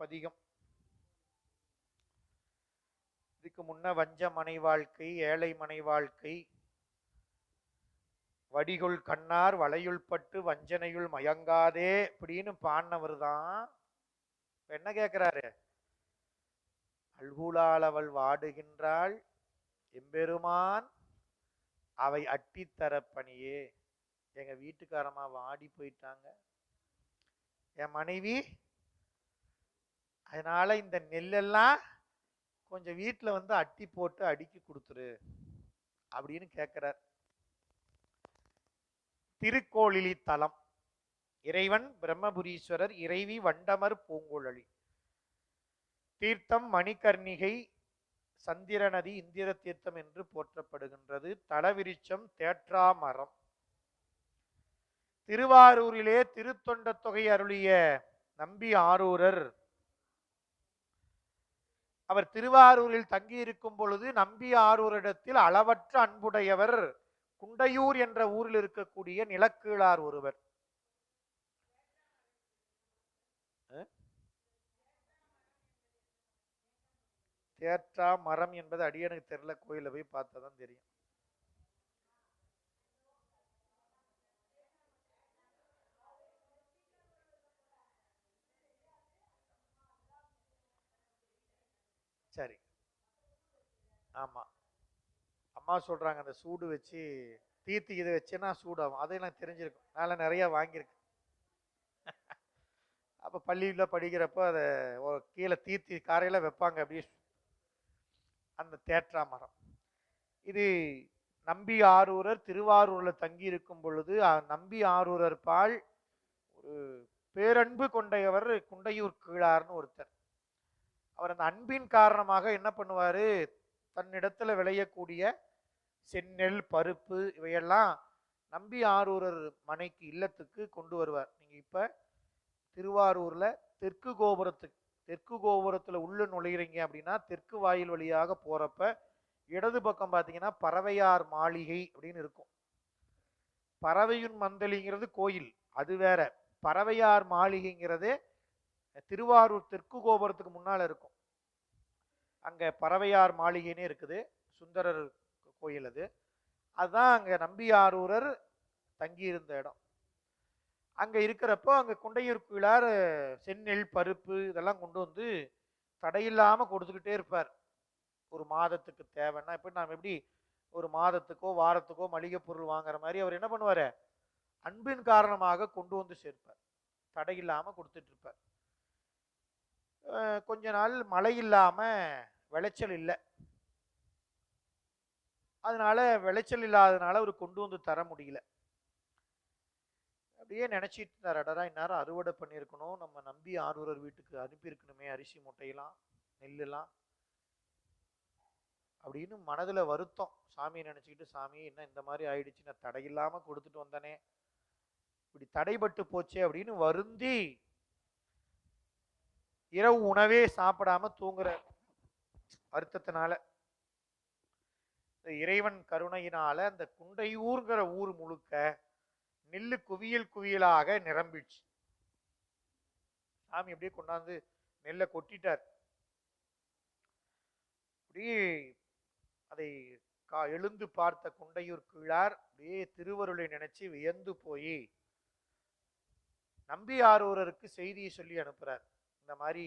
பதிகம். இதுக்கு முன்ன வஞ்ச மனை வாழ்க்கை, ஏழை மனை வாழ்க்கை, வடிகுள் கண்ணார் வளையுள் பட்டு வஞ்சனையுள் மயங்காதே அப்படின்னு பாடினவர் தான். என்ன கேட்கிறாரு? அல்குலால் அவள் வாடுகின்றாள் எம்பெருமான் அவை அட்டித்தர பணியே. எங்க வீட்டுக்காரமா வாடி போயிட்டாங்க, என் மனைவி, அதனால இந்த நெல்லெல்லாம் கொஞ்சம் வீட்டில் வந்து அட்டி போட்டு அடுக்கி கொடுத்துரு அப்படின்னு கேட்கிறார். திருக்கோளிலி தலம். இறைவன் பிரம்மபுரீஸ்வரர், இறைவி வண்டமர் பூங்குழலி. தீர்த்தம் மணிகர்ணிகை, சந்திர நதி இந்திர தீர்த்தம் என்று போற்றப்படுகின்றது. தலவிருச்சம் தேற்றா மரம். திருவாரூரிலே திருத்தொண்ட தொகை அருளிய நம்பி ஆரூரர் அவர் திருவாரூரில் தங்கியிருக்கும் பொழுது நம்பி ஆரூரிடத்தில் அளவற்ற அன்புடையவர். குண்டையூர் என்ற ஊரில் இருக்கக்கூடிய நிலக்கீழார் ஒருவர். தேற்றா மரம் என்பது அடியனுக்கு தெரியல, கோயில போய் பார்த்தாதான் தெரியும். சரி, ஆமா, அம்மா சொல்றாங்க அந்த சூடு வச்சு தீர்த்தி இதை வச்சுன்னா சூடாகும். அதை எனக்கு தெரிஞ்சிருக்கும், அதனால நிறைய வாங்கியிருக்கு. அப்ப பள்ளியில் படிக்கிறப்போ அதை கீழே தீர்த்தி காரையில வைப்பாங்க அப்படியே. அந்த தேற்றா மரம் இது நம்பி ஆரூரர் திருவாரூர்ல தங்கி இருக்கும் பொழுது நம்பி ஆரூரர் பால் ஒரு பேரன்பு கொண்டையவர் குண்டையூர் கீழார்னு ஒருத்தர். அவர் அந்த அன்பின் காரணமாக என்ன பண்ணுவாரு, தன்னிடத்துல விளையக்கூடிய செந்நெல் பருப்பு இவையெல்லாம் நம்பி ஆரூரர் மனைக்கு இல்லத்துக்கு கொண்டு வருவார். நீங்க இப்ப திருவாரூர்ல தெற்கு கோபுரத்துல உள்ள நுழையிறீங்க அப்படின்னா தெற்கு வாயில் வழியாக போறப்ப இடது பக்கம் பார்த்தீங்கன்னா பறவையார் மாளிகை அப்படின்னு இருக்கும். பறவையுன் மந்தலிங்கிறது கோயில், அது வேற. பறவையார் மாளிகைங்கிறது திருவாரூர் தெற்கு கோபுரத்துக்கு முன்னால இருக்கும். அங்க பறவையார் மாளிகைன்னு இருக்குது, சுந்தரர் கோயில் அது. அதுதான் அங்க நம்பி ஆரூரர் தங்கி இருந்த இடம். அங்க இருக்கிறப்போ அங்க குண்டையூர் கீழார் செந்நெல் பருப்பு இதெல்லாம் கொண்டு வந்து தடையில்லாம கொடுத்துக்கிட்டே இருப்பார். ஒரு மாதத்துக்கு தேவைன்னா, இப்ப நாம் எப்படி ஒரு மாதத்துக்கோ வாரத்துக்கோ மளிகை பொருள் வாங்குற மாதிரி அவர் என்ன பண்ணுவாரு, அன்பின் காரணமாக கொண்டு வந்து சேர்ப்பார், தடையில்லாம கொடுத்துட்டு இருப்பார். கொஞ்ச நாள் மழை இல்லாம விளைச்சல் இல்லை, அதனால விளைச்சல் இல்லாதனால அவர் கொண்டு வந்து தர முடியல. அப்படியே நினைச்சிட்டு இருந்தார், அடரா இந்நேரம் அறுவடை பண்ணியிருக்கணும், நம்ம நம்பி ஆரூரர் வீட்டுக்கு அனுப்பியிருக்கணுமே அரிசி மூட்டையெல்லாம் நெல்லுலாம் அப்படின்னு மனதுல வருத்தம். சாமியை நினைச்சுக்கிட்டு, சாமி என்ன இந்த மாதிரி ஆயிடுச்சு, நான் தடையில்லாம கொடுத்துட்டு வந்தனே, இப்படி தடைபட்டு போச்சே அப்படின்னு வருந்தி இரவு உணவே சாப்பிடாம தூங்குற வருத்தத்தினால இறைவன் கருணையினால அந்த குண்டையூர்ங்கிற ஊர் முழுக்க நெல்லு குவியல் குவியலாக நிரம்பிடுச்சு. சாமி அப்படியே கொண்டாந்து நெல்லை கொட்டிட்டார். அப்படியே அதை எழுந்து பார்த்த குண்டையூர் கீழார் அப்படியே திருவருளை நினைச்சு வியந்து போய் நம்பி ஆரூரருக்கு செய்தியை சொல்லி அனுப்புறார். இந்த மாதிரி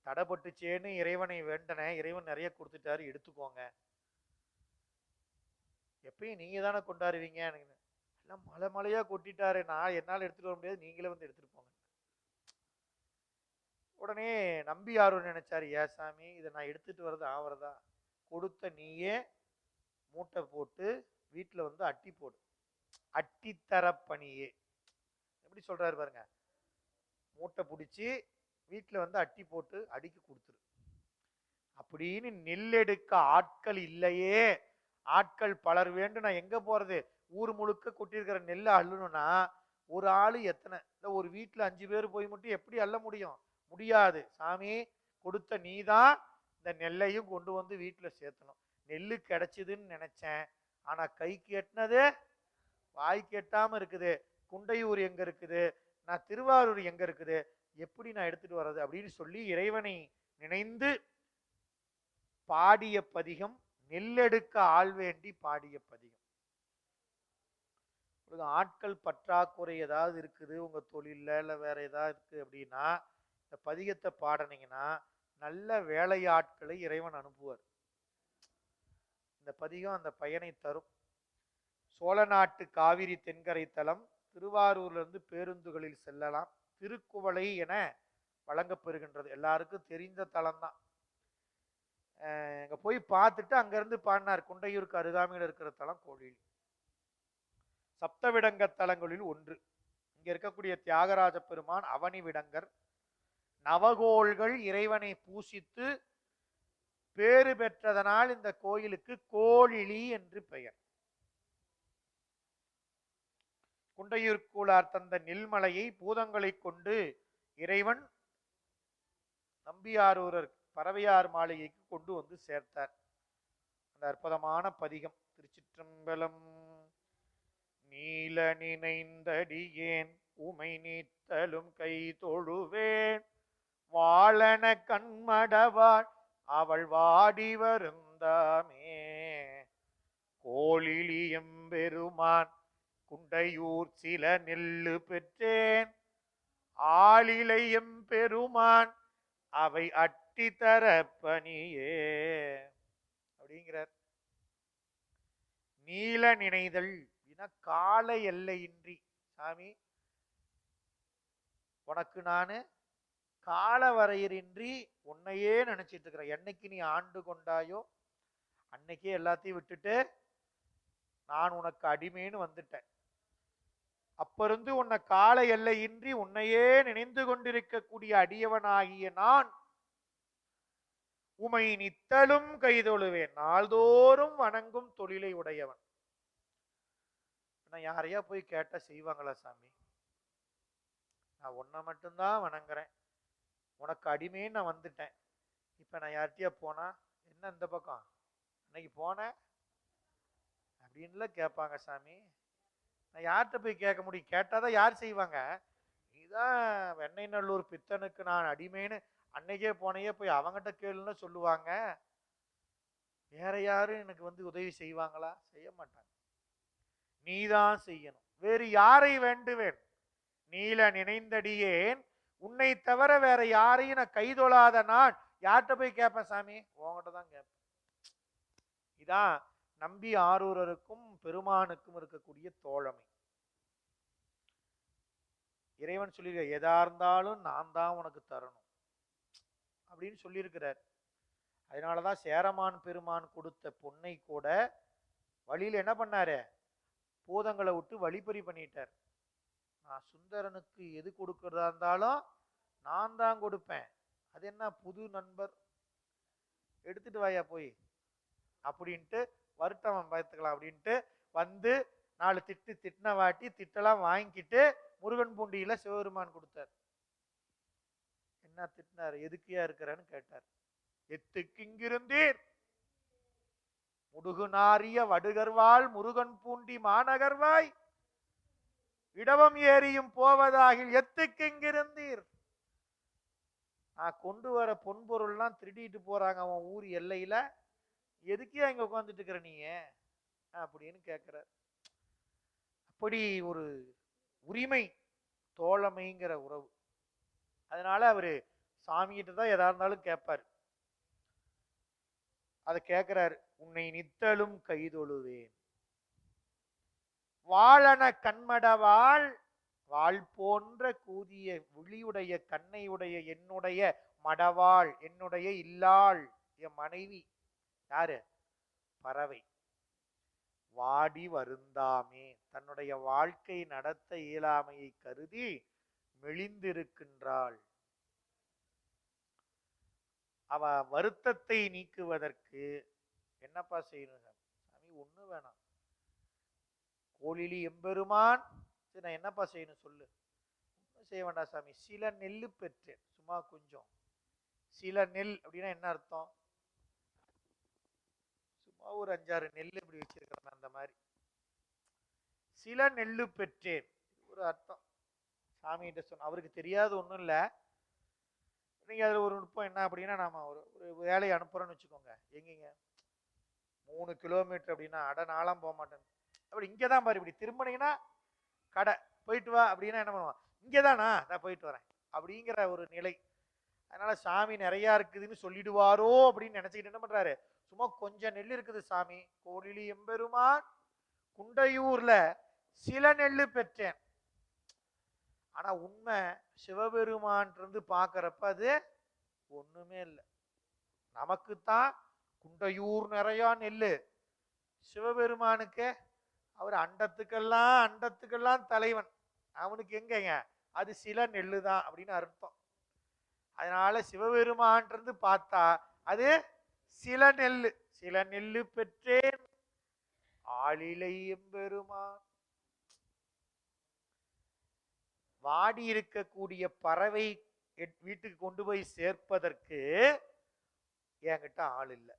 தடைப்பட்டுச்சேன்னு இறைவனை வேண்டன, இறைவன் நிறைய கொடுத்துட்டாரு, எடுத்துக்கோங்க, எப்பயும் நீங்க தானே கொண்டாடுவீங்க, எல்லாம் மலை மலையா கொட்டிட்டாரு, நான் என்னால் எடுத்துட்டு வர முடியாது, நீங்களே வந்து எடுத்துட்டு போங்க. உடனே நம்பி ஆரூர் நினைச்சாரு, ஏசாமி இதை நான் எடுத்துட்டு வர்றது ஆவறதா, கொடுத்த நீயே மூட்டை போட்டு வீட்டில் வந்து அட்டி போடு, அட்டித்தர பணியே. எப்படி சொல்றாரு பாருங்க, மூட்டை பிடிச்சி வீட்டில் வந்து அட்டி போட்டு அடுக்கி கொடுத்துரு அப்படின்னு. நெல் எடுக்க ஆட்கள் இல்லையே, ஆட்கள் பலர் வேண்டும், நான் எங்க போறது, ஊர் முழுக்க கொட்டியிருக்கிற நெல்லை அள்ளணும்னா ஒரு ஆளு எத்தனை, இந்த ஒரு வீட்டில் 5 பேர் போய் மட்டும் எப்படி அள்ள முடியும், முடியாது. சாமி கொடுத்த நீதான் இந்த நெல்லையும் கொண்டு வந்து வீட்டில் சேர்த்தணும். நெல்லு கிடைச்சதுன்னு நினைச்சேன், ஆனா கைக்கு எட்டினது வாய்க்கு எட்டாம இருக்குது. குண்டையூர் எங்க இருக்குது, நான் திருவாரூர் எங்க இருக்குது, எப்படி நான் எடுத்துட்டு வர்றது அப்படின்னு சொல்லி இறைவனை நினைந்து பாடிய பதிகம் நெல்லெடுக்க ஆள் வேண்டி பாடிய பதிகம். ஆட்கள் பற்றாக்குறை ஏதாவது இருக்குது உங்க தொழில இல்ல வேற ஏதாவது இருக்கு அப்படின்னா இந்த பதிகத்தை பாடினீங்கன்னா நல்ல வேலையாட்களை இறைவன் அனுப்புவார். இந்த பதிகம் அந்த பயனை தரும். சோழ நாட்டு காவிரி தென்கரை தலம், திருவாரூர்ல இருந்து பேருந்துகளில் செல்லலாம். திருக்குவளை என வழங்கப்பெறுகின்றது. எல்லாருக்கும் தெரிந்த தலம் தான். அங்க போய் பார்த்துட்டு அங்க இருந்து பாடினார். குண்டையூருக்கு அருகாமையில் இருக்கிற தலம் கோவில். சப்தவிடங்க தலங்களில் ஒன்று. இங்க இருக்கக்கூடிய தியாகராஜ பெருமான் அவனி விடங்கர் நவகோள்கள் இறைவனை பூசித்து பேறு பெற்றதனால் இந்த கோயிலுக்கு கோழிலி என்று பெயர். குண்டையூர்கூழார் தந்த நெல்மலையை பூதங்களை கொண்டு இறைவன் நம்பியாரூரர் பறவையார் மாளிகைக்கு கொண்டு வந்து சேர்த்தார். அந்த அற்புதமான பதிகம். திருச்சிற்றம்பலம். நீல நினைந்தடியேன் உமை நீத்தலும் கை தொழுவேன் வாழன கண்மடவாள் அவள் வாடி வருந்தாமே கோழிலியம்பெருமான் குண்டையூர் சில நெல்லு பெற்றேன் ஆளிலையம் பெருமான் அவை அட்டி தர பணியே அப்படிங்கிறார். நீல நினைதல் கால எல்லையின்றி, சாமி உனக்கு நானு கால வரையறின்றி உன்னையே நினைச்சிட்டு இருக்கிறேன். என்னைக்கு நீ ஆண்டு கொண்டாயோ அன்னைக்கே எல்லாத்தையும் விட்டுட்டு நான் உனக்கு அடிமைன்னு வந்துட்டேன். அப்ப இருந்து உன்னை கால எல்லையின்றி உன்னையே நினைந்து கொண்டிருக்கக்கூடிய அடியவனாகிய நான் உமை நித்தலும் கைதொழுவேன். நாள்தோறும் வணங்கும் தொழிலை உடையவன். நான் யாரையா போய் கேட்டா செய்வாங்களா சாமி? நான் உன்னை மட்டும்தான் வணங்குறேன், உனக்கு அடிமைன்னு நான் வந்துட்டேன். இப்ப நான் யார்கிட்டயா போனா என்ன இந்த பக்கம் அன்னைக்கு போன அப்படின்ல கேட்பாங்க சாமி. நான் யார்கிட்ட போய் கேட்க முடியும்? கேட்டாதான் யார் செய்வாங்க? நீதான் வெண்ணெய் நல்லூர் பித்தனுக்கு நான் அடிமைன்னு அன்னைக்கே போனையே போய் அவங்கிட்ட கேளுன்னு சொல்லுவாங்க. வேற யாரும் எனக்கு வந்து உதவி செய்வாங்களா? செய்ய மாட்டாங்க. நீதான் செய்யணும். வேறு யாரை வேண்டுவேன்? நீல நினைந்தடியேன் உன்னை தவிர வேற யாரையும் நான் கைதொழாத நான் யார்கிட்ட போய் கேட்பேன் சாமி? உங்ககிட்ட தான் கேட்பேன். இதான் நம்பி ஆரூரருக்கும் பெருமானுக்கும் இருக்கக்கூடிய தோழமை. இறைவன் சொல்லியிருக்க எதா இருந்தாலும் நான் தான் உனக்கு தரணும் அப்படின்னு சொல்லியிருக்கிறார். அதனாலதான் சேரமான் பெருமான் கொடுத்த பொன்னை கூட வழியில் என்ன பண்ணாரு? பூதங்களை விட்டு வழிப்பறி பண்ணிட்டார். நான் சுந்தரனுக்கு எது கொடுக்கறதா இருந்தாலும் நான் தான் கொடுப்பேன். அது என்ன புது நண்பர், எடுத்துட்டு வாயா போய் அப்படின்ட்டு வருத்தம் பார்த்துக்கலாம் அப்படின்ட்டு வந்து 4 திட்டு திட்டின வாட்டி திட்டெல்லாம் வாங்கிக்கிட்டு முருகன் பூண்டியில சிவபெருமான் கொடுத்தார். என்ன திட்டினார்? எதுக்கியா இருக்கிறன்னு கேட்டார். எத்துக்கு இங்கிருந்தீர் முடுகு நாரிய வடுகர்வாள் முருகன் பூண்டி மாநகர்வாய் இடவம் ஏறியும் போவதாகில் எத்துக்கு இங்கிருந்தீர். நான் கொண்டு வர பொன்பொருள்லாம் திருடிட்டு போறாங்க அவன் ஊர் எல்லையில, எதுக்கே இங்க உட்காந்துட்டு இருக்கிற நீ அப்படின்னு கேட்கிறார். அப்படி ஒரு உரிமை, தோழமைங்கிற உறவு. அதனால அவரு சாமிகிட்ட தான் எதா இருந்தாலும் கேட்பாரு. அதை கேட்கிறாரு. உன்னை நித்தலும் கைதொழுவேன் வாழன கண்மடவாள் வாழ் போன்ற கூதிய விழியுடைய கண்ணையுடைய என்னுடைய மடவாள், என்னுடைய இல்லாள், என் மனைவி யாரு? பறவை. வாடி வருந்தாமே, தன்னுடைய வாழ்க்கை நடத்த இயலாமையை கருதி மெலிந்திருக்கின்றாள். அவ வருத்தத்தை நீக்குவதற்கு என்னப்பா செய்யணும் சாமி? ஒண்ணு வேணாம். கோழிலி எம்பெருமான், நான் என்னப்பா செய்யணும் சொல்லு? ஒன்றும் செய்ய வேண்டாம் சாமி. சில நெல்லு பெற்றேன், சும்மா கொஞ்சம். சில நெல் அப்படின்னா என்ன அர்த்தம்? சும்மா ஒரு 5-6 நெல் இப்படி வச்சிருக்கிறேன் அந்த மாதிரி. சில நெல்லு பெற்றேன் ஒரு அர்த்தம். சாமி கிட்ட சொன்ன அவருக்கு தெரியாது ஒன்றும் இல்லை. நீங்க அதுல ஒரு நுட்பம் என்ன அப்படின்னா, நாம ஒரு ஒரு வேலையை அனுப்புறோம்னு வச்சுக்கோங்க. எங்கீங்க 3 கிலோமீட்டர் அப்படின்னா, அட நான்லாம் போக மாட்டேன். அப்படி இங்கே தான் பாரு, இப்படி திரும்பினீங்கன்னா கடை, போயிட்டு வா அப்படின்னா என்ன பண்ணுவான், இங்கே தானா, நான் போயிட்டு வரேன் அப்படிங்கிற ஒரு நிலை. அதனால சாமி நிறையா இருக்குதுன்னு சொல்லிடுவாரோ அப்படின்னு நினைச்சுக்கிட்டு என்ன பண்றாரு, சும்மா கொஞ்சம் நெல் இருக்குது சாமி, கோழிலி எம்பெருமான் குண்டையூர்ல சில நெல்லு பெற்றேன். ஆனா உண்மை சிவபெருமான் இருந்து பாக்குறப்ப அது ஒண்ணுமே இல்லை. நமக்குத்தான் குண்டையூர் நிறையா நெல்லு, சிவபெருமானுக்கு அவர் அண்டத்துக்கெல்லாம் தலைவன், அவனுக்கு எங்கங்க அது சில நெல்லு தான் அப்படின்னு அர்த்தம். அதனால சிவபெருமான் இருந்து பார்த்தா அது சில நெல்லு, சில நெல்லு பெற்றேன் ஆளிலை எம்பெருமான். வாடி இருக்கக்கூடிய பறவை வீட்டுக்கு கொண்டு போய் சேர்ப்பதற்கு என்கிட்ட ஆள் இல்லை.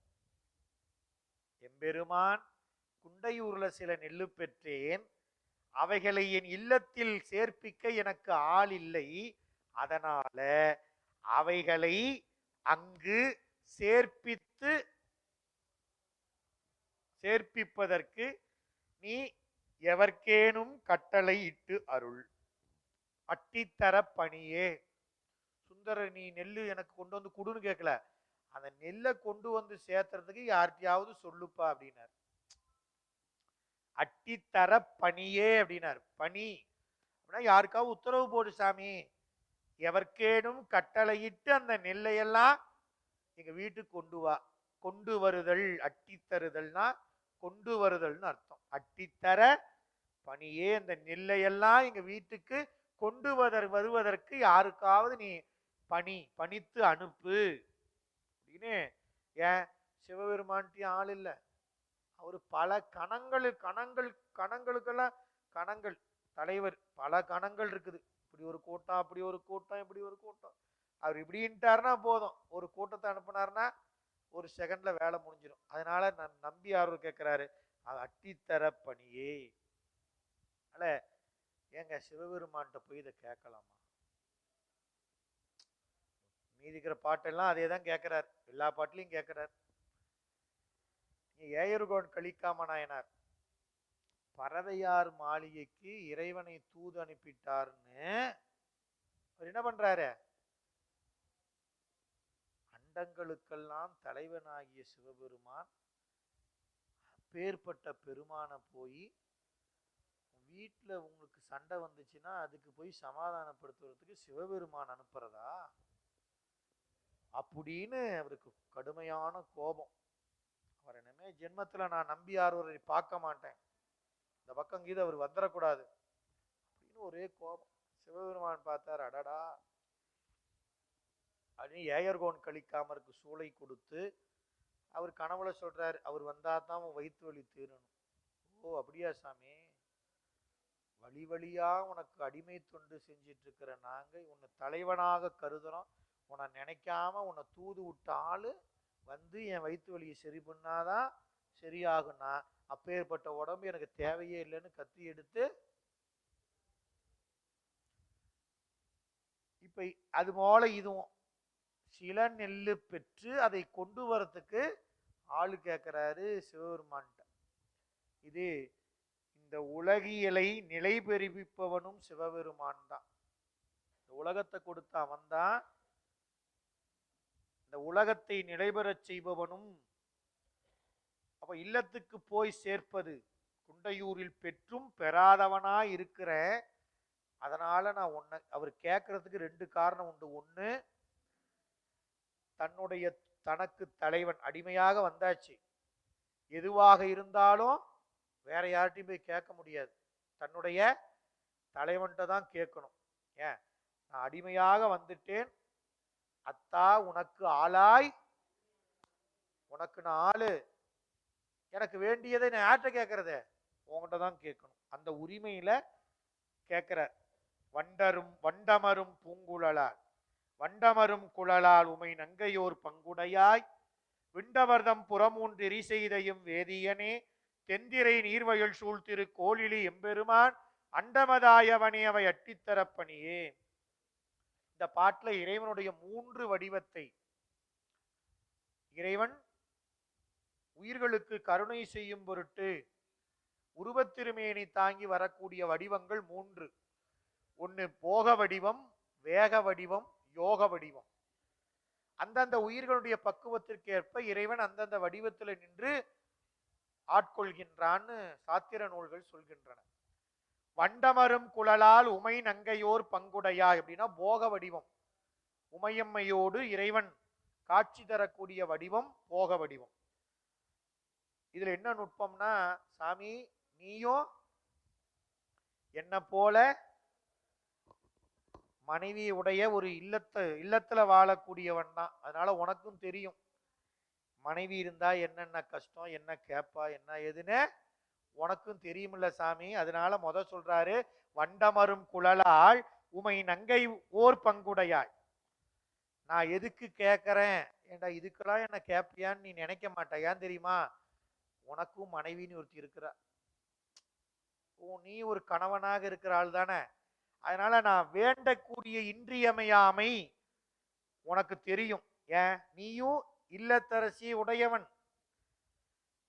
எம்பெருமான் குண்டையூர்ல சில நெல்லு பெற்றேன், அவைகளை என் இல்லத்தில் சேர்ப்பிக்க எனக்கு ஆள் இல்லை. அதனால அவைகளை அங்கு சேர்ப்பிப்பதற்கு நீ எவர்க்கேனும் கட்டளை இட்டு அருள். அட்டித்தர பணியே. சுந்தரர் நீ நெல்லு எனக்கு கொண்டு வந்து குடுன்னு கேட்கல, அந்த நெல்லை கொண்டு வந்து சேர்த்துறதுக்கு யார்கிட்டயாவது சொல்லுப்பா அப்படின்னார். அட்டித்தர பணியே அப்படின்னார். பணி அப்படின்னா யாருக்காவது உத்தரவு போடு சாமி, எவர்க்கேனும் கட்டளையிட்டு அந்த நெல்லையெல்லாம் எங்க வீட்டுக்கு கொண்டு வா. கொண்டு வருதல், அட்டித்தருதல்னா கொண்டு வருதல்னு அர்த்தம். அட்டித்தர பணியே, அந்த நெல்லையெல்லாம் எங்க வீட்டுக்கு கொண்டு வருவதற்கு யாருக்காவது நீ பணித்து அனுப்பு அப்படின்னு. ஏன் சிவபெருமான்ட்டியும் ஆள் இல்லை, அவரு பல கணங்களுக்கெல்லாம் கணங்கள் தலைவர், பல கணங்கள் இருக்குது. இப்படி ஒரு கூட்டம், அப்படி ஒரு கூட்டம், இப்படி ஒரு கூட்டம். அவர் இப்படின்ட்டாருன்னா போதும், ஒரு கூட்டத்தை அனுப்புனாருன்னா ஒரு செகண்ட்ல வேலை முடிஞ்சிடும். அதனால நான் நம்பி ஆர்வம் கேட்கிறாரு, அட்டித்தர பணியே. அல்ல ஏங்க சிவபெருமான்கிட்ட போய் இதை கேட்கலாமா? மீதிக்கிற பாட்டெல்லாம் அதே தான் கேட்கிறார், எல்லா பாட்டிலையும் கேட்கிறார். ஏயர்கோன் கலிக்காம நாயனார் பறவையார் மாளிகைக்கு இறைவனை தூது அனுப்பிட்டார்னு அவர் என்ன பண்றாரு, அண்டங்களுக்கெல்லாம் தலைவனாகிய சிவபெருமான் பேர்பட்ட பெருமான போய் வீட்டுல உங்களுக்கு சண்டை வந்துச்சுன்னா அதுக்கு போய் சமாதானப்படுத்துறதுக்கு சிவபெருமான் அனுப்புறதா அப்படின்னு அவருக்கு கடுமையான கோபம். அவர் என்னமே ஜென்மத்துல நான் நம்பி யாரை பார்க்க மாட்டேன், இந்த பக்கம் கீது அவர் வந்துடக்கூடாது அப்படின்னு ஒரே கோபம். சிவபெருமான் பார்த்தார், அடடா அப்படின்னு ஏயர்கோன் கலிக்காமருக்கு சூளை கொடுத்து அவர் கனவுல சொல்றார், அவர் வந்தா தான் வயிற்று வலி தீரணும். ஓ அப்படியா சாமி, வழி வழியா உனக்கு அடிமை தொண்டு செஞ்சிட்டு இருக்கிற நாங்க உன்னை தலைவனாக கருதுறோம், உன்னை நினைக்காம உன்னை தூது விட்ட ஆளு வந்து என் வயிற்று வலியை சரி பண்ணாதான் சரியாகும்னா அப்பேற்பட்ட உடம்பு எனக்கு தேவையே இல்லைன்னு கத்தி எடுத்து இப்ப அது போல இதுவும் சில நெல்லு பெற்று அதை கொண்டு வரத்துக்கு ஆளு கேட்கிறாரு சிவபெருமான்ட்ட. இது இந்த உலகியலை நிலை பெறுவிப்பவனும் சிவபெருமான் தான். இந்த உலகத்தை கொடுத்த அவன் தான், இந்த உலகத்தை நிலைபெறச் செய்பவனும். அப்ப இல்லத்துக்கு போய் சேர்ப்பது, குண்டையூரில் பெற்றும் பெறாதவனா இருக்கிற, அதனால நான் ஒன்ன அவர் கேட்கறதுக்கு ரெண்டு காரணம் உண்டு. ஒண்ணு, தன்னுடைய தனக்கு தலைவன் அடிமையாக வந்தாச்சு, எதுவாக இருந்தாலும் வேற யார்ட்டையும் போய் கேட்க முடியாது, தன்னுடைய தலைவன்கிட்ட தான் கேட்கணும். ஏன், நான் அடிமையாக வந்துட்டேன், அத்தா உனக்கு ஆளாய், உனக்கு நான் ஆளு, எனக்கு வேண்டியதை நான் யார்கிட்ட கேட்கறது, உங்ககிட்ட தான் கேட்கணும். அந்த உரிமையில கேட்கிற. வண்டமரும் பூங்குழலால் வண்டமரும் குழலால் உமை நங்கையோர் பங்குடையாய் விண்டவர்தம் புறமூன்று எரிசெய்தையும் வேதியனே தென்திரை நீர்வயல் சூழ்திரு கோழிலி எம்பெருமான் அண்டமதாயவனே அவை அட்டித்தரப்பணியே. இந்த பாட்டுல இறைவனுடைய 3 வடிவத்தை, இறைவன் உயிர்களுக்கு கருணை செய்யும் பொருட்டு உருவத்திருமேனி தாங்கி வரக்கூடிய வடிவங்கள் 3. ஒன்னு போக வடிவம், வேக வடிவம், யோக வடிவம். அந்தந்த உயிர்களுடைய பக்குவத்திற்கு ஏற்ப இறைவன் அந்தந்த வடிவத்தில் நின்று ஆட்கொள்கின்றான்னு சாத்திர நூல்கள் சொல்கின்றன. வண்டமரும் குழலால் உமை நங்கையோர் பங்குடையாய் அப்படின்னா போக வடிவம், உமையம்மையோடு இறைவன் காட்சி தரக்கூடிய வடிவம் போக வடிவம். இதுல என்ன நுட்பம்னா, சாமி நீயும் என்ன போல மனைவி உடைய ஒரு இல்லத்துல வாழக்கூடியவன் தான். அதனால உனக்கும் தெரியும் மனைவி இருந்தா என்னென்ன கஷ்டம், என்ன கேப்பா, என்ன எதுன்னு உனக்கும் தெரியுமில்ல சாமி. அதனால சொல்றாரு, வண்டமரும் குழலால் உமை நங்கை ஓர் பங்குடையாய். நான் எதுக்கு கேட்கறேன், ஏண்டா இதுக்கெல்லாம் என்ன கேப்பியான்னு நீ நினைக்க மாட்ட. ஏன் தெரியுமா, உனக்கும் மனைவின்னு ஒருத்தி இருக்கிறா, நீ ஒரு கணவனாக இருக்கிற ஆள் தானே. அதனால நான் வேண்டக்கூடிய இன்றியமையாமை உனக்கு தெரியும். ஏன், நீயும் இல்லத்தரசி உடையவன்.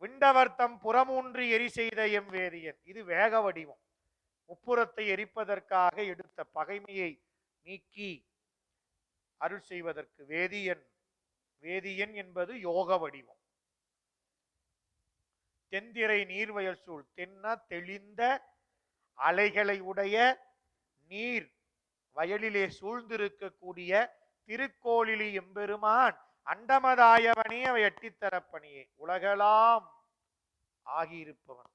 விண்டவர்த்தம் புறமூன்று எரி செய்த எம் வேதியன். இது வேக வடிவம், முப்புறத்தை எரிப்பதற்காக எடுத்த பகைமையை நீக்கி அருள் செய்வதற்கு வேதியன். வேதியன் என்பது யோக வடிவம். தென்திரை நீர்வயல் சூழ், தென்னா தெளிந்த அலைகளை உடைய நீர் வயலிலே சூழ்ந்திருக்கக்கூடிய திருக்கோளிலி எம்பெருமான் அண்டமதாயவனே அவை எட்டித்தரப்பணியே. உலகெல்லாம் ஆகியிருப்பவன்,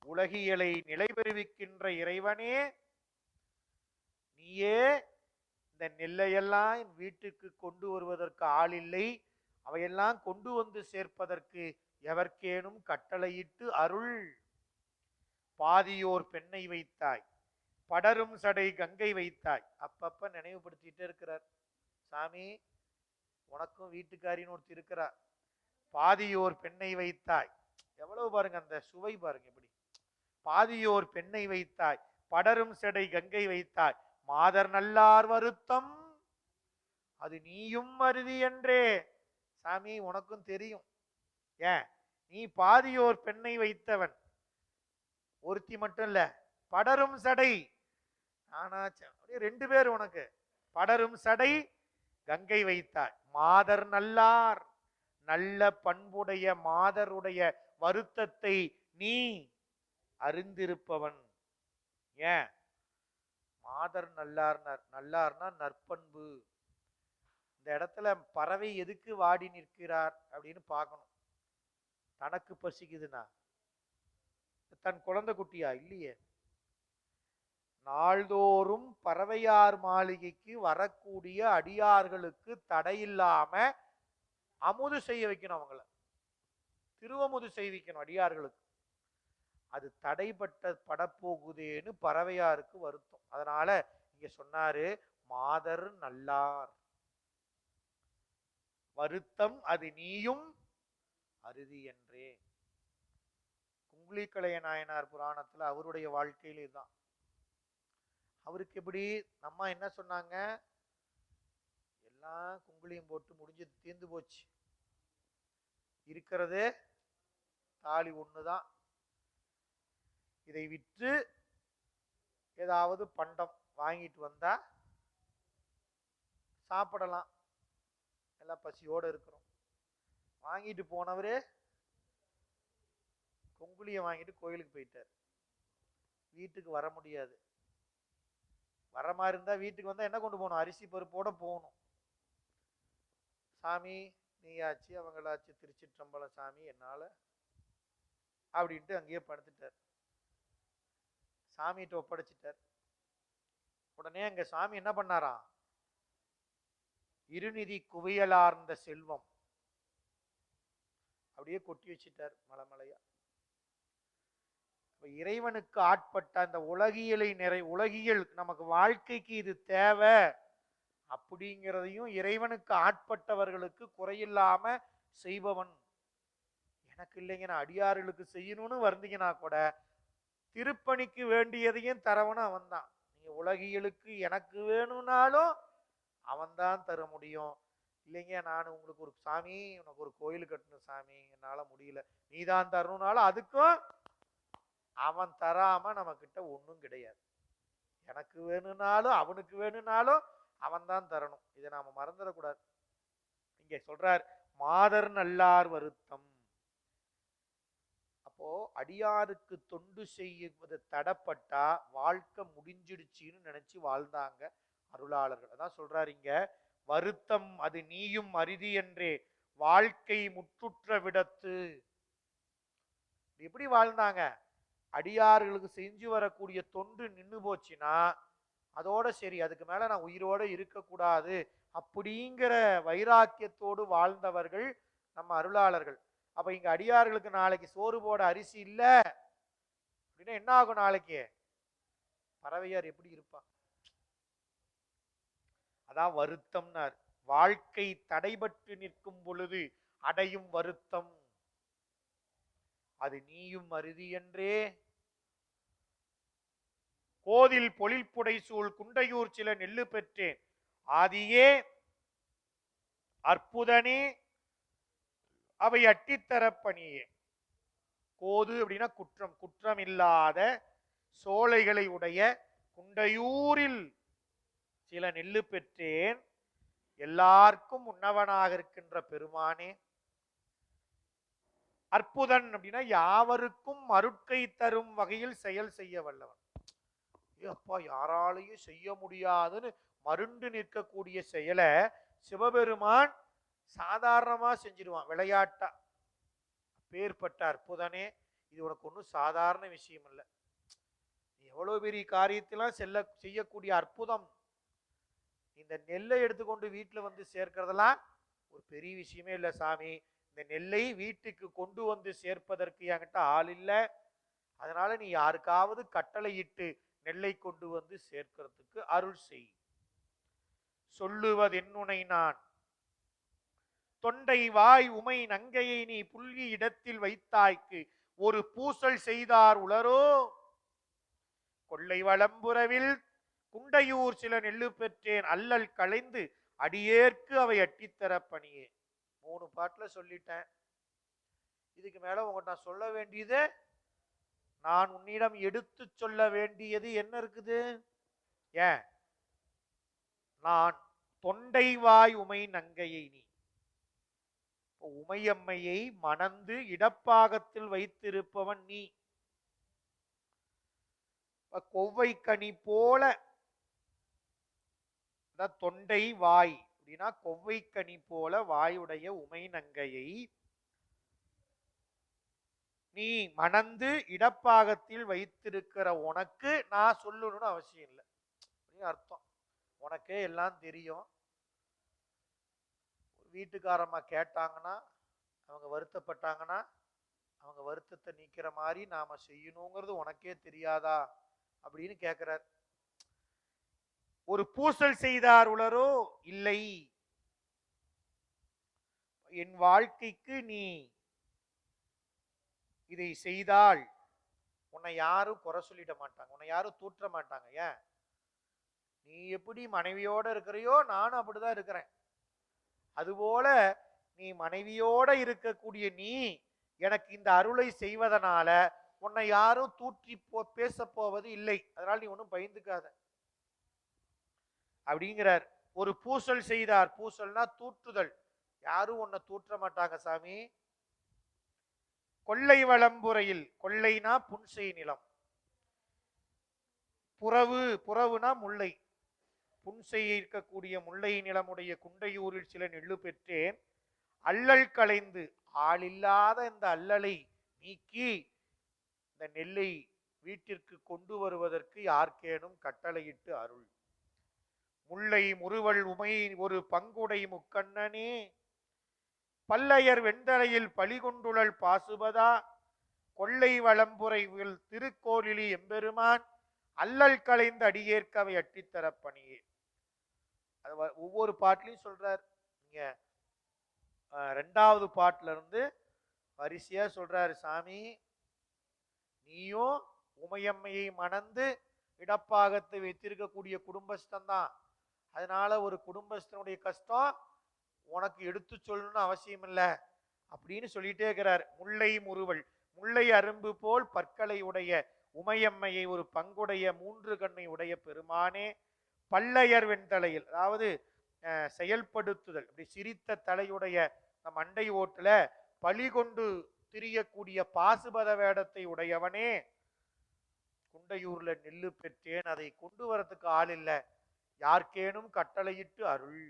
உலகியலை நிலைபெறுவிக்கின்ற இறைவனே, நீயே இந்த நெல்லையெல்லாம் என் வீட்டுக்கு கொண்டு வருவதற்கு ஆள் இல்லை, அவையெல்லாம் கொண்டு வந்து சேர்ப்பதற்கு எவர்க்கேனும் கட்டளையிட்டு அருள். பாதியோர் பெண்ணை வைத்தாய், படரும் சடை கங்கை வைத்தாய். அப்பப்ப நினைவுபடுத்திட்டே இருக்கிறார் சாமி. உனக்கும் வீட்டுக்காரின்னு ஒருத்தி இருக்கிறார். பாதியோர் பெண்ணை வைத்தாய், எவ்வளவு பாருங்க அந்த சுவை பாருங்க. எப்படி பாதியோர் பெண்ணை வைத்தாய், படரும் செடை கங்கை வைத்தாய், மாதர் நல்லார் வருத்தம் அது நீயும் அருதி என்றே. சாமி உனக்கும் தெரியும். ஏன், நீ பாதியோர் பெண்ணை வைத்தவன், ஒருத்தி மட்டும் இல்ல, படரும் சடை ஆனாச்சு, 2 பேர் உனக்கு. படரும் சடை கங்கை வைத்தாய், மாதர் நல்லார், நல்ல பண்புடைய மாதருடைய வருத்தத்தை நீ அறிந்திருப்பவன். ஏன், மாதர் நல்லார்னார், நல்லார்னா நற்பண்பு. இந்த இடத்துல பறவை எதுக்கு வாடி நிற்கிறார் அப்படின்னு பார்க்கணும். தனக்கு பசிக்குதுன்னா தன் குழந்தை குட்டியா இல்லையே. நாள்தோறும் பறவையார் மாளிகைக்கு வரக்கூடிய அடியார்களுக்கு தடையில்லாம அமுது செய்ய வைக்கணும், அவங்கள திருவமுது செய்விக்கணும் அடியார்களுக்கு. அது தடைப்பட்ட படப்போகுதேன்னு பறவையாருக்கு வருத்தம். அதனால இங்க சொன்னாரு, மாதர் நல்லார் வருத்தம் அது நீயும் அருதி என்றே. குங்குளிக்கலைய நாயனார் புராணத்துல அவருடைய வாழ்க்கையில் இதுதான். அவருக்கு எப்படி, நம்ம என்ன சொன்னாங்க, எல்லாம் குங்குளியம் போட்டு முடிஞ்சு தீர்ந்து போச்சு, இருக்கிறது தாலி ஒண்ணுதான், இதை விற்று ஏதாவது பண்டம் வாங்கிட்டு வந்தா சாப்பிடலாம், எல்லாம் பசியோடு இருக்கிறோம். வாங்கிட்டு போனவரு குங்குளியம் வாங்கிட்டு கோயிலுக்கு போயிட்டார். வீட்டுக்கு வர முடியாது. வர மாதிரி இருந்தா வீட்டுக்கு வந்தா என்ன கொண்டு போகணும், அரிசி பருப்போட போகணும். சாமி நீயாச்சு அவங்களாச்சு திருச்சிற்றம்பலம் சாமி என்னால அப்படின்ட்டு அங்கேயே படுத்துட்டார். சாமிகிட்ட ஒப்படைச்சிட்டார். உடனே அங்க சாமி என்ன பண்ணாராம், இருநிதி குவியலார்ந்த செல்வம் அப்படியே கொட்டி வச்சிட்டார் மலைமலையா. இறைவனுக்கு ஆட்பட்ட அந்த உலகியலை உலகியல் நமக்கு வாழ்க்கைக்கு இது தேவை அப்படிங்கிறதையும் இறைவனுக்கு ஆட்பட்டவர்களுக்கு குறையில்லாம செய்பவன். எனக்கு இல்லைங்க, நான் அடியார்களுக்கு செய்யணும்னு வருந்தீங்கன்னா கூட திருப்பணிக்கு வேண்டியதையும் தரவனும் அவன் தான். நீங்க உலகியலுக்கு எனக்கு வேணும்னாலும் அவன்தான் தர முடியும். இல்லைங்க நான் உங்களுக்கு ஒரு சாமி, உனக்கு ஒரு கோயில் கட்டணும் சாமி, என்னால முடியல, நீதான் தரணும்னாலும் அதுக்கும் அவன் தராம நம்ம கிட்ட ஒண்ணும் கிடையாது. எனக்கு வேணும்னாலும் அவனுக்கு வேணும்னாலும் அவன் தான் தரணும். இதை நாம மறந்துடக்கூடாது. இங்க சொல்றார் மாதர் நல்லார் வருத்தம். அப்போ அடியாருக்கு தொண்டு செய்வது தடப்பட்டா வாழ்க்கை முடிஞ்சிடுச்சின்னு நினைச்சு வாழ்ந்தாங்க அருளாளர்கள். அதான் சொல்றாரு இங்க, வருத்தம் அது நீயும் அரிதி என்றே வாழ்க்கை முற்றுற்ற விடத்து. எப்படி வாழ்ந்தாங்க? அடியார்களுக்கு செஞ்சு வரக்கூடிய தொண்டு நின்று போச்சுன்னா அதோட சரி, அதுக்கு மேல நான் உயிரோட இருக்கக்கூடாது அப்படிங்கிற வைராக்கியத்தோடு வாழ்ந்தவர்கள் நம்ம அருளாளர்கள். அப்ப இங்க அடியார்களுக்கு நாளைக்கு சோறு போட அரிசி இல்ல அப்படின்னா என்ன ஆகும்? நாளைக்கு பறவையார் எப்படி இருப்பான்? அதான் வருத்தம்னார். வாழ்க்கை தடைபட்டு நிற்கும் பொழுது அடையும் வருத்தம் அது நீயும் அருதி என்றே. கோதில் பொழில்புடை சூழ் குண்டையூர் சில நெல்லு பெற்றேன் ஆதியே அற்புதனே அவை அட்டித்தரப்பணியே. கோது அப்படின்னா குற்றம், குற்றம் இல்லாத சோலைகளை உடைய குண்டையூரில் சில நெல்லு பெற்றேன், எல்லாருக்கும் உண்ணவனாக இருக்கின்ற பெருமானே. அற்புதன் அப்படின்னா யாவருக்கும் அருட்கை தரும் வகையில் செயல் செய்ய வல்லவன். அப்பா யாராலையும் செய்ய முடியாதுன்னு மருண்டு நிற்கக்கூடிய செயலை சிவபெருமான் சாதாரணமா செஞ்சிருவான், விளையாட்டா. பேர்பட்ட அற்புதனே, இது உனக்கு ஒன்றும் சாதாரண விஷயம் இல்லை. நீ எவ்வளவு பெரிய காரியத்தெல்லாம் செய்யக்கூடிய அற்புதம். இந்த நெல்லை எடுத்துக்கொண்டு வீட்டில் வந்து சேர்க்கிறதெல்லாம் ஒரு பெரிய விஷயமே இல்லை சாமி. இந்த நெல்லை வீட்டுக்கு கொண்டு வந்து சேர்ப்பதற்கு என்கிட்ட ஆள் இல்லை, அதனால நீ யாருக்காவது கட்டளையிட்டு நெல்லை கொண்டு வந்து சேர்க்கிறதுக்கு அருள் செய். சொல்லுவது என்னுனை நான் தொண்டை வாய் உமை நங்கையை நீ புல்கி இடத்தில் வைத்தாய்க்கு ஒரு பூசல் செய்தார் உளரோ. கொள்ளை வளம்புறவில் குண்டையூர் சில நெல்லு பெற்றேன் அல்லல் களைந்து அடியேற்கு அவை அட்டித்தர பணியே. 3 பாட்டுல சொல்லிட்டேன். இதுக்கு மேல உங்கள்கிட்ட நான் சொல்ல வேண்டியது, நான் உன்னிடம் எடுத்து சொல்ல வேண்டியது என்ன இருக்குது? ஏன்? நான் தொண்டை வாய் உமை நங்கையை நீ உமையம்மையை மணந்து இடப்பாகத்தில் வைத்திருப்பவன் நீ. கொவ்வை கனி போல தொண்டை வாய் அப்படின்னா கொவ்வை கனி போல வாயுடைய உமை நங்கையை நீ மணந்து இடப்பாகத்தில் வைத்திருக்கிற உனக்கு நான் சொல்லணும்னு அவசியம் இல்லை. அர்த்தம் உனக்கே எல்லாம் தெரியும். வீட்டுக்காரம்மா கேட்டாங்கன்னா, அவங்க வருத்தப்பட்டாங்கன்னா, அவங்க வருத்தத்தை நீக்கிற மாதிரி நாம செய்யணுங்கிறது உனக்கே தெரியாதா அப்படின்னு கேட்கிறார். ஒரு பூசல் செய்தார் உளரோ, இல்லை என் வாழ்க்கைக்கு நீ இதை செய்தால் உன்னை யாரும் குறை சொல்லிட மாட்டாங்க, உன்னை யாரும் தூற்ற மாட்டாங்க. ஏன்? நீ எப்படி மனைவியோட இருக்கிறையோ நானும் அப்படிதான் இருக்கிறேன். அதுபோல நீ மனைவியோட இருக்கக்கூடிய நீ எனக்கு இந்த அருளை செய்வதனால உன்னை யாரும் தூற்றி பேச போவது இல்லை, அதனால நீ ஒன்றும் பயந்துக்காத அப்படிங்கிறார். ஒரு பூசல் செய்தார், பூசல்னா தூற்றுதல், யாரும் உன்னை தூற்ற மாட்டாங்க சாமி. கொள்ளை வளம்புறையில், கொள்ளைனா புன்செய் நிலம், புறவு புறவுனா முல்லை, புன்செய் இருக்கக்கூடிய முல்லை நிலமுடைய குண்டையூரில் சில நெல்லு பெற்றேன் அல்லல் களைந்து, ஆள் இல்லாத இந்த அல்லலை நீக்கி இந்த நெல்லை வீட்டிற்கு கொண்டு வருவதற்கு யார்க்கேனும் கட்டளையிட்டு அருள். முல்லை முறுவல் உமை ஒரு பங்குடை முக்கண்ணனே பல்லையர் வெண்தரையில் பலிகொண்டுழல் பாசுபதா கொள்ளை வளம்புரைவில் திருக்கோலிலி எம்பெருமான் அல்லல் களைந்து அடியேற்கவை அட்டித்தரப்பணியே. அது ஒவ்வொரு பாட்டிலையும் சொல்றார். இங்க 2வது பாட்டுல இருந்து வரிசையா சொல்றாரு, சாமி நீயும் உமையம்மையை மணந்து இடப்பாகத்தை வைத்திருக்கக்கூடிய குடும்பஸ்தான் தான், அதனால ஒரு குடும்பத்தினுடைய கஷ்டம் உனக்கு எடுத்து சொல்லணும்னு அவசியம் இல்லை அப்படின்னு சொல்லிட்டே இருக்கிறார். முல்லை முறுவல் முல்லை அரும்பு போல் பற்களை உடைய உமையம்மையை ஒரு பங்குடைய மூன்று கண்ணை உடைய பெருமானே, பல்லையர் வெண்தலையில், அதாவது செயல்படுத்துதல், அப்படி சிரித்த தலையுடைய நம் மண்டை ஓட்டுல பழி கொண்டு திரியக்கூடிய பாசுபத வேடத்தை உடையவனே, குண்டையூர்ல நெல்லு பெற்றேன், அதை கொண்டு வரத்துக்கு ஆள் இல்லை, யார்க்கேனும் கட்டளையிட்டு அருள்.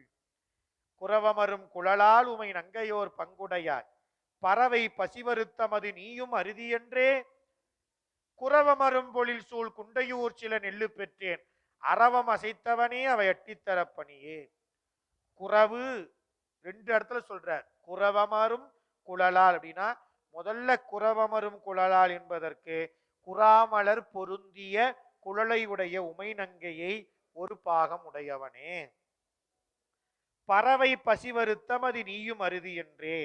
குரவமரும் குழலால் உமை நங்கையோர் பங்குடையாய், பறவை பசிவருத்தமது நீயும் அருதியென்றே, குரவமரும் பொழில் சூழ் குண்டையூர் சில நெல்லு பெற்றேன், அரவம் அசைத்தவனே அவை அட்டித்தரப்பணியே. குறவு ரெண்டு இடத்துல சொல்றார். குரவமரும் குழலால் அப்படின்னா, முதல்ல குரவமரும் குழலால் என்பதற்கு குறாமலர் பொருந்திய குழலை உடைய உமை நங்கையை ஒரு பாகம் உடையவனே, பறவை பசி வருத்தம் அது நீயும் அருதி என்றே.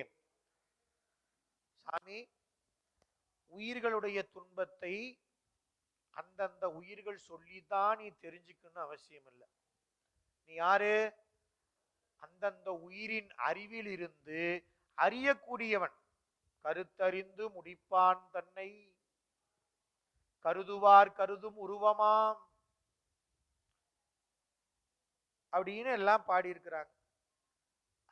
சாமி, உயிர்களுடைய துன்பத்தை அந்தந்த உயிர்கள் சொல்லிதான் நீ தெரிஞ்சுக்கணும்னு அவசியம் இல்லை. நீ யாரு? அந்தந்த உயிரின் அறிவில் இருந்து அறியக்கூடியவன். கருத்தறிந்து முடிப்பான் தன்னை கருதுவார் கருதும் உருவமாம் அப்படின்னு எல்லாம் பாடியிருக்கிறாங்க.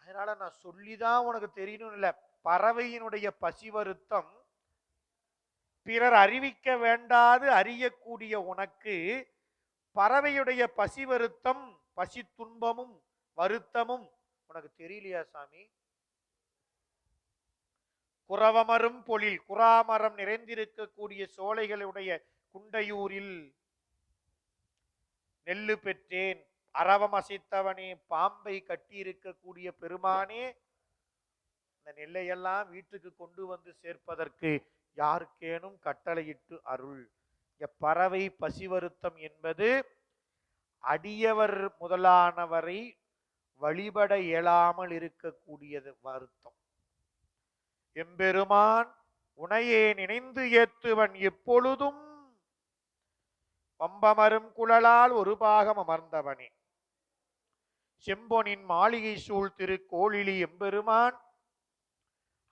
அதனால நான் சொல்லிதான் உனக்கு தெரியணும் இல்லை. பறவையினுடைய பசி வருத்தம் பிறர் அறிவிக்க வேண்டாது அறியக்கூடிய உனக்கு பறவையுடைய பசி வருத்தம், பசி துன்பமும் வருத்தமும் உனக்கு தெரியலையா சாமி? குறவமரும் பொழில், குறாமரம் நிறைந்திருக்கக்கூடிய சோலைகளுடைய குண்டையூரில் நெல்லு பெற்றேன், அரவம் அசைத்தவனே, பாம்பை கட்டி இருக்கக்கூடிய பெருமானே, இந்த நெல்லையெல்லாம் வீட்டுக்கு கொண்டு வந்து சேர்ப்பதற்கு யாருக்கேனும் கட்டளையிட்டு அருள். பறவை பசி வருத்தம் என்பது அடியவர் முதலானவரை வழிபட இயலாமல் இருக்கக்கூடியது வருத்தம். எம்பெருமான் உனையே நினைந்து ஏத்துவன் எப்பொழுதும் வம்பமரும் குழலால் ஒரு பாகம் அமர்ந்தவனே, செம்பொனின் மாளிகை சூழ் திருக்கோளிலி எம்பெருமான்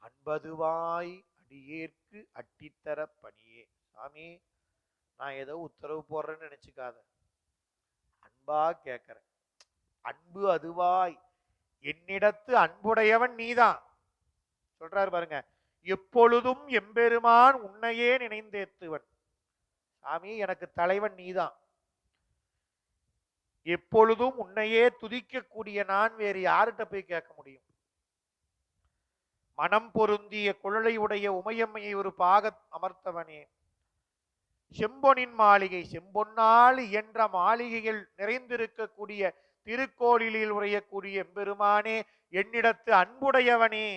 அன்பதுவாய் அடியேற்கு அட்டித்தர பணியே. சாமி, நான் ஏதோ உத்தரவு போடுறேன்னு நினைச்சுக்காத, அன்பா கேட்கிறேன். அன்பு அதுவாய், என்னிடத்து அன்புடையவன் நீதான் சொல்றாரு பாருங்க. எப்பொழுதும் எம்பெருமான் உன்னையே நினைந்தேத்துவன். சாமி, எனக்கு தலைவன் நீதான். எப்பொழுதும் உன்னையே துதிக்கக்கூடிய நான் வேறு யார்கிட்ட போய் கேட்க முடியும்? மனம் பொருந்திய குழலை உடைய உமையம்மையை ஒரு பாக அமர்த்தவனே, செம்பொனின் மாளிகை, செம்பொன்னால் இயன்ற மாளிகைகள் நிறைந்திருக்கக்கூடிய திருக்கோளிலில் உரையக்கூடிய எம்பெருமானே, என்னிடத்து அன்புடையவனே,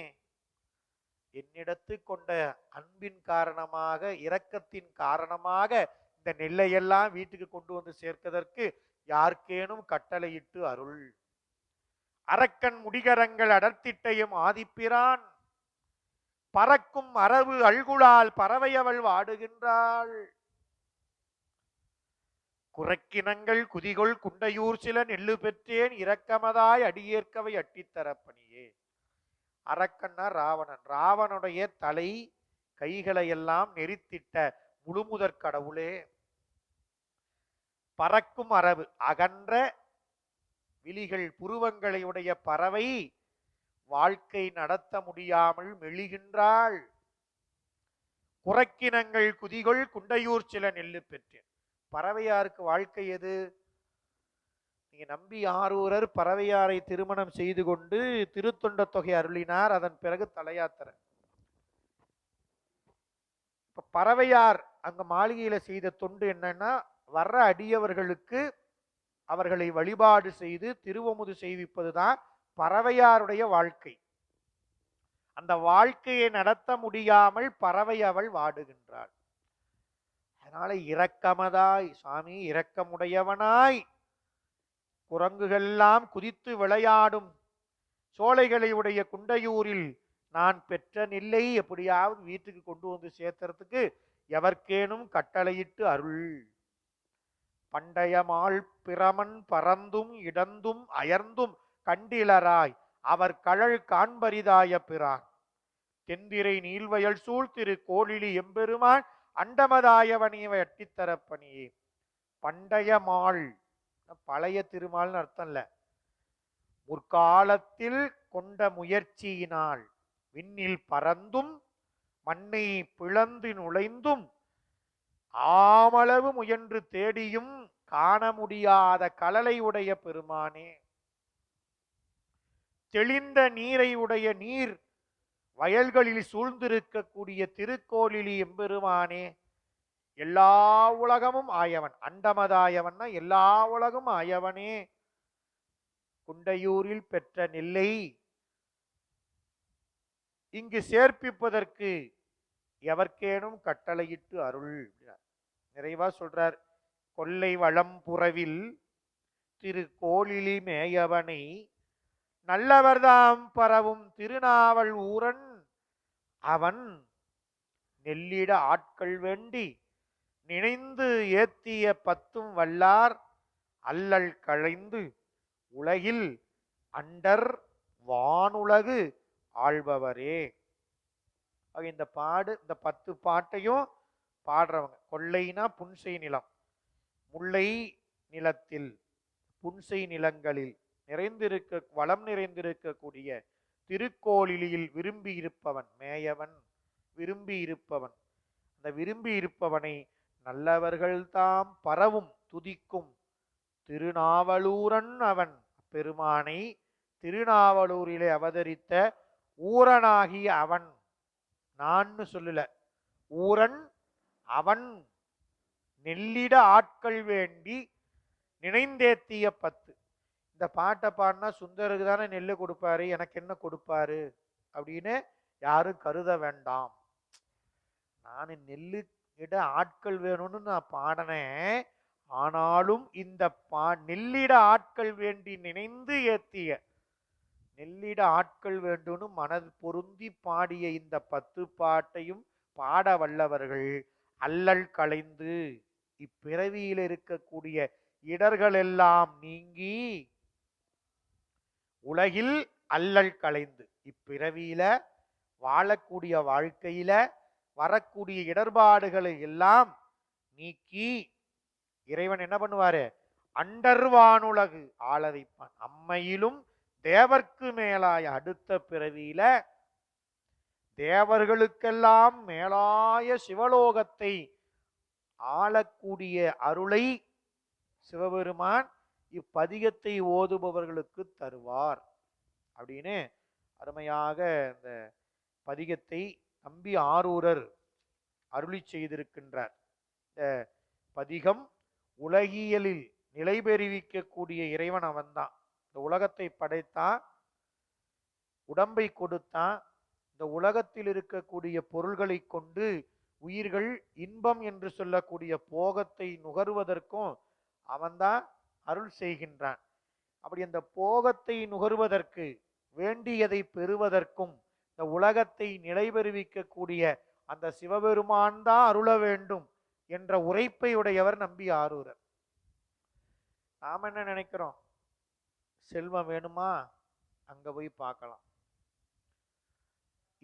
என்னிடத்து கொண்ட அன்பின் காரணமாக, இரக்கத்தின் காரணமாக இந்த நெல்லையெல்லாம் வீட்டுக்கு கொண்டு வந்து சேர்ப்பதற்கு யார்க்கேனும் கட்டளையிட்டு அருள். அரக்கன் முடிகரங்கள் அடர்த்திட்டையும் ஆதிப்பிரான் பறக்கும் அரவு அல்குளால் பறவையவள் வாடுகின்றாள். குறைக்கினங்கள் குதிகொள் குண்டையூர் சில நெல்லு பெற்றேன், இரக்கமதாய் அடியேற்கவை அட்டித்தரப்பணியே. அரக்கன்னா ராவணன். ராவனுடைய தலை கைகளை எல்லாம் நெறித்திட்ட முழுமுதற் கடவுளே, பறக்கும் அரவு அகன்ற விழிகள் புருவங்களை உடைய பறவை வாழ்க்கை நடத்த முடியாமல் மெழுகின்றாள். குறைக்கினங்கள் குதிகொள் குண்டையூர் சில நெல்லு பெற்றேன். பறவையாருக்கு வாழ்க்கை எது? நீங்க நம்பி ஆரூரர் பறவையாரை திருமணம் செய்து கொண்டு திருத்தொண்ட தொகை அருளினார். அதன் பிறகு தலையாத்திரை. இப்ப பறவையார் அங்க மாளிகையில செய்த தொண்டு என்னன்னா, வர்ற அடியவர்களுக்கு அவர்களை வழிபாடு செய்து திருவமுது செய்விப்பதுதான் பறவையாருடைய வாழ்க்கை. அந்த வாழ்க்கையை நடத்த முடியாமல் பறவை அவள் வாடுகின்றாள். அதனால இரக்கமதாய், சாமி இரக்கமுடையவனாய், குரங்குகள்லாம் குதித்து விளையாடும் சோலைகளை உடைய குண்டையூரில் நான் பெற்ற நெல்லை எப்படியாவது வீட்டுக்கு கொண்டு வந்து சேர்த்துறதுக்கு எவர்க்கேனும் கட்டளையிட்டு அருள். பண்டையமாள் பிரமன் பறந்தும் இடந்தும் அயர்ந்தும் கண்டிலராய் அவர் கழல் காண்பரிதாய பிரான் தென்திரை நீள்வயல் சூழ் திரு கோழிலி எம்பெருமான் அண்டமதாயவனியவை அட்டித்தரப்பணியே. பண்டையமாள் பழைய திருமால்னு அர்த்தம் இல்ல, முற்காலத்தில் கொண்ட முயற்சியினால் விண்ணில் பறந்தும் மண்ணை பிளந்து நுழைந்தும் ஆமளவு முயன்று தேடியும் காண முடியாத கலலை உடைய பெருமானே. தெளிந்த நீரை உடைய நீர் வயல்களில் சூழ்ந்திருக்கக்கூடிய திருக்கோளிலி எம்பெருமானே. எல்லா உலகமும் ஆயவன், அண்டமதாயவன்னா எல்லா உலகம் ஆயவனே. குண்டையூரில் பெற்ற நெல்லை இங்கு சேர்ப்பிப்பதற்கு எவர்க்கேனும் கட்டளையிட்டு அருள். நிறைவா சொல்றார், கொல்லை வளம்புறவில் திரு கோளிலி மேயவனை நல்லவர்தாம் பரவும் திருநாவல் ஊரன் அவன் நெல்லிட ஆட்கள் வேண்டி நினைந்து ஏத்திய பத்தும் வல்லார் அல்லல் களைந்து உலகில் அண்டர் வானுலகு ஆள்பவரே. இந்த 10 பாட்டையும் பாடுறவங்க. கொல்லைனா புன்சை நிலம், முல்லை நிலத்தில் புன்சை நிலங்களில் வளம் நிறைந்திருக்கக்கூடிய திருக்கோளிலியில் விரும்பி இருப்பவன் மேயவன், விரும்பி இருப்பவன். அந்த விரும்பி இருப்பவனை நல்லவர்கள் தாம் பரவும் துதிக்கும் திருநாவலூரன் அவன். பெருமானை திருநாவலூரிலே அவதரித்த ஊரனாகிய அவன், நான் சொல்லல, ஊரன் அவன் நெல்லிட ஆட்கள் வேண்டி நினைந்தேத்திய 10. இந்த பாட்டை பாடினா சுந்தருக்கு தானே நெல்லு கொடுப்பாரு, எனக்கு என்ன கொடுப்பாரு அப்படின்னு யாரும் கருத வேண்டாம். நான் நெல்லு இட ஆட்கள் வேணும்னு நான் பாடினேன். ஆனாலும் இந்த நெல்லிட ஆட்கள் வேண்டி நினைந்து ஏத்திய, நெல்லிட ஆட்கள் வேண்டும்னு மனது பொருந்தி பாடிய இந்த 10 பாட்டையும் பாட வல்லவர்கள் அல்லல் களைந்து இப்பிறவியில் இருக்கக்கூடிய இடர்கள் எல்லாம் நீங்கி உலகில் அல்லல் களைந்து இப்பிறவியில வாழக்கூடிய வாழ்க்கையில வரக்கூடிய இடர்பாடுகளை எல்லாம் நீக்கி இறைவன் என்ன பண்ணுவாரு, அண்டர்வானுலகு ஆள வைப்பான். அம்மையிலும் தேவர்க்கு மேலாய அடுத்த பிறவியில தேவர்களுக்கெல்லாம் மேலாய சிவலோகத்தை ஆளக்கூடிய அருளை சிவபெருமான் இப்பதிகத்தை ஓதுபவர்களுக்கு தருவார் அப்படின்னு அருமையாக இந்த பதிகத்தை நம்பி ஆரூரர் அருளி செய்திருக்கின்றார். இந்த பதிகம் உலகியலில் நிலை பெறுவிக்கக்கூடிய இறைவன் அவன்தான். இந்த உலகத்தை படைத்தான், உடம்பை கொடுத்தான். இந்த உலகத்தில் இருக்கக்கூடிய பொருள்களை கொண்டு உயிர்கள் இன்பம் என்று சொல்லக்கூடிய போகத்தை நுகர்வதற்கும் அவன்தான் அருள் செய்கின்றான். அப்படி அந்த போகத்தை நுகர்வதற்கு வேண்டியதை பெறுவதற்கும் இந்த உலகத்தை நிலைபெறுவிக்கக்கூடிய அந்த சிவபெருமான் தான் அருள வேண்டும் என்ற உரைப்பை உடையவர் நம்பி ஆரூரர். நாம என்ன நினைக்கிறோம், செல்வம் வேணுமா அங்க போய் பார்க்கலாம்,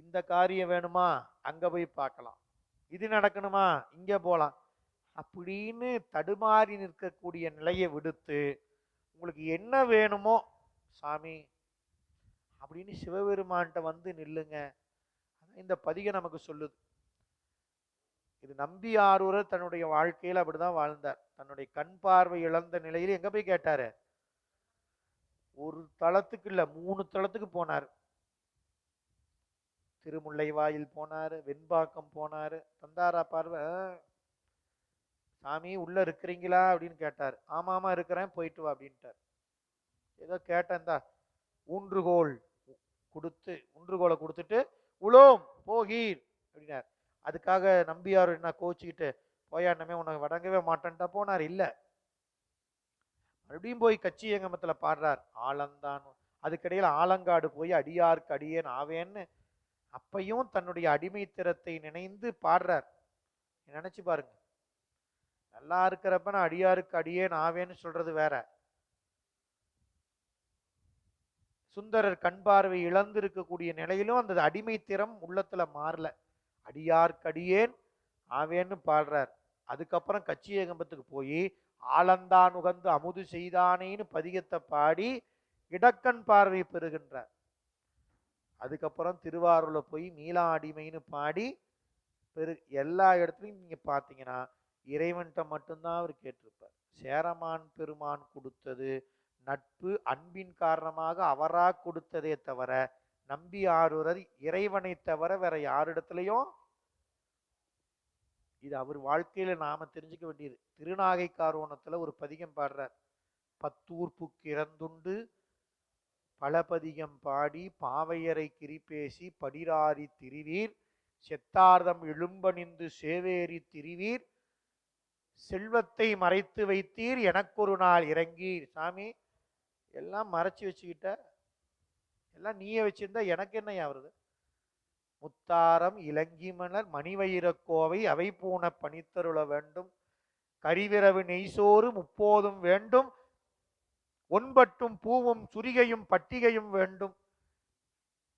இந்த காரியம் வேணுமா அங்க போய் பார்க்கலாம், இது நடக்கணுமா இங்க போலாம் அப்படின்னு தடுமாறி நிற்கக்கூடிய நிலையை விடுத்து உங்களுக்கு என்ன வேணுமோ சாமி அப்படின்னு சிவபெருமான்கிட்ட வந்து நில்லுங்க. இந்த பதிகம் நமக்கு சொல்லுது. இது நம்பி ஆரூரர் தன்னுடைய வாழ்க்கையில் அப்படிதான் வாழ்ந்தார். தன்னுடைய கண் பார்வை இழந்த நிலையில் எங்க போய் கேட்டாரு, ஒரு தளத்துக்கு இல்ல 3 தளத்துக்கு போனார். திருமுல்லை வாயில் போனாரு, வெண்பாக்கம் போனாரு. தந்தாரா பார்வை, சாமி உள்ள இருக்கிறீங்களா அப்படின்னு கேட்டார். ஆமாமா இருக்கிறேன், போயிட்டு வா அப்படின்ட்டார். ஏதோ கேட்டேன்தா ஊன்றுகோல் கொடுத்து, ஊன்றுகோலை கொடுத்துட்டு உலோம் போகீர் அப்படின்னார். அதுக்காக நம்பியார் என்ன கோச்சிக்கிட்டு போயாண்டமே உனக்கு வணங்கவே மாட்டேன்ட்டா போனார். இல்ல, மறுபடியும் போய் கச்சியங்கமத்துல பாடுறார் ஆலந்தான். அதுக்கிடையில ஆலங்காடு போய் அடியார்க்கு அடியேன் ஆவேன்னு அப்பையும் தன்னுடைய அடிமைத்திறத்தை நினைந்து பாடுறார். நினைச்சு பாருங்க, நல்லா இருக்கிறப்ப நான் அடியாருக்கு அடியேன் ஆவேன்னு சொல்றது வேற. சுந்தரர் கண் பார்வை இழந்து இருக்கக்கூடிய நிலையிலும் அந்த அடிமை திறம் உள்ளத்துல மாறல. அடியார்க்கு அடியேன் ஆவேன்னு பாடுறார். அதுக்கப்புறம் கச்சி ஏகம்பத்துக்கு போய் ஆலந்தான் உகந்து அமுது செய்தானேன்னு பதிகத்தை பாடி இடக்கண் பார்வை பெறுகின்றார். அதுக்கப்புறம் திருவாரூர்ல போய் மீளா அடிமைன்னு பாடி எல்லா இடத்துலையும் நீங்க பார்த்தீங்கன்னா இறைவன்கிட்ட மட்டும்தான் அவர் கேட்டிருப்பார். சேரமான் பெருமான் கொடுத்தது நட்பு அன்பின் காரணமாக அவரா கொடுத்ததே தவிர நம்பி ஆரூரர் இறைவனை தவிர வேற யாரிடத்துலையும், இது அவர் வாழ்க்கையில நாம தெரிஞ்சுக்க வேண்டியது. திருநாகைக்காரோணத்துல ஒரு பதிகம் பாடுறார். பத்தூர்ப்புக்கு இறந்துண்டு பலபதிகம் பாடி பாவையரை கிரிபேசி படிராரி திரிவீர் செத்தார்தம் எழும்பணிந்து சேவேரி திரிவீர் செல்வத்தை மறைத்து வைத்தீர் எனக்கொரு நாள் இறங்கீர். சாமி எல்லாம் மறைச்சு வச்சுக்கிட்ட, எல்லாம் நீயே வச்சிருந்தா எனக்கு என்ன ஆகுறது? முத்தாரம் இலங்கி மலர் மணிவயிரக்கோவை அவை பூன பணித்தருள வேண்டும் கரிவிரவு நெய்சோறு முப்போதும் வேண்டும் ஒன்பட்டும் பூவும் சுரிகையும் பட்டிகையும் வேண்டும்